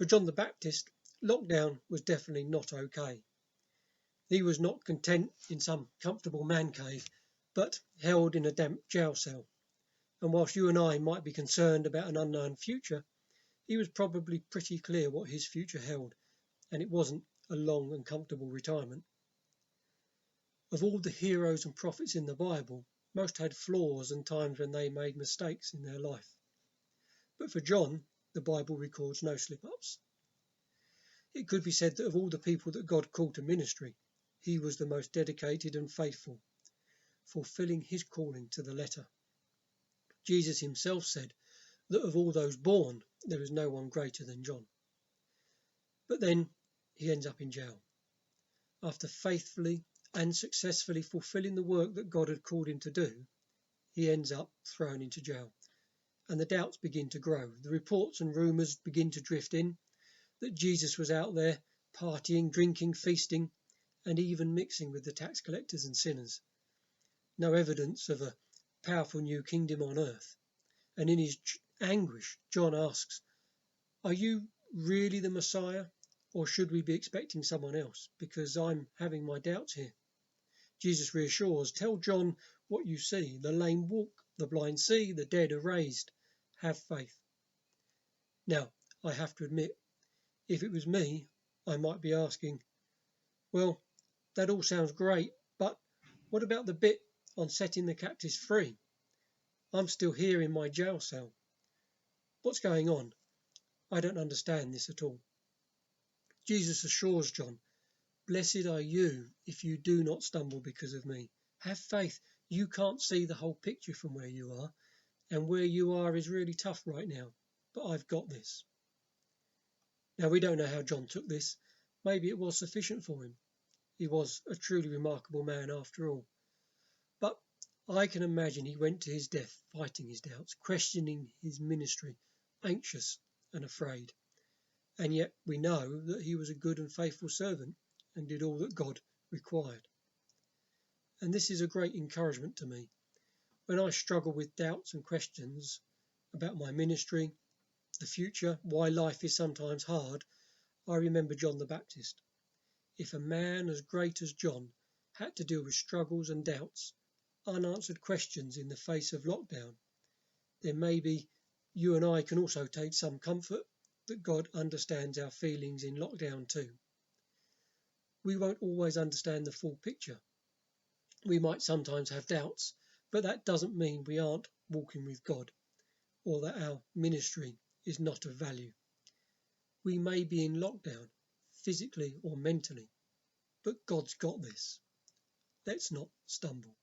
For John the Baptist, lockdown was definitely not okay. He was not content in some comfortable man cave, but held in a damp jail cell. And whilst you and I might be concerned about an unknown future, he was probably pretty clear what his future held, and it wasn't a long and comfortable retirement. Of all the heroes and prophets in the Bible, most had flaws and times when they made mistakes in their life. But for John, the Bible records no slip-ups. It could be said that of all the people that God called to ministry, he was the most dedicated and faithful, fulfilling his calling to the letter. Jesus himself said that of all those born, there is no one greater than John. But then he ends up in jail. After faithfully and successfully fulfilling the work that God had called him to do, he ends up thrown into jail. And the doubts begin to grow. The reports and rumours begin to drift in that Jesus was out there partying, drinking, feasting, and even mixing with the tax collectors and sinners. No evidence of a powerful new kingdom on earth. And in his anguish, John asks, "Are you really the Messiah, or should we be expecting someone else? Because I'm having my doubts here." Jesus reassures, "Tell John what you see. The lame walk, the blind see, the dead are raised. Have faith." Now, I have to admit, if it was me, I might be asking, well, that all sounds great, but what about the bit on setting the captives free? I'm still here in my jail cell. What's going on? I don't understand this at all. Jesus assures John, "Blessed are you if you do not stumble because of me. Have faith. You can't see the whole picture from where you are, and where you are is really tough right now, but I've got this." Now, we don't know how John took this. Maybe it was sufficient for him. He was a truly remarkable man after all. But I can imagine he went to his death fighting his doubts, questioning his ministry, anxious and afraid. And yet we know that he was a good and faithful servant and did all that God required. And this is a great encouragement to me. When I struggle with doubts and questions about my ministry, the future, why life is sometimes hard, I remember John the Baptist. If a man as great as John had to deal with struggles and doubts, unanswered questions in the face of lockdown, then maybe you and I can also take some comfort that God understands our feelings in lockdown too. We won't always understand the full picture. We might sometimes have doubts, but that doesn't mean we aren't walking with God or that our ministry is not of value. We may be in lockdown, physically or mentally, but God's got this. Let's not stumble.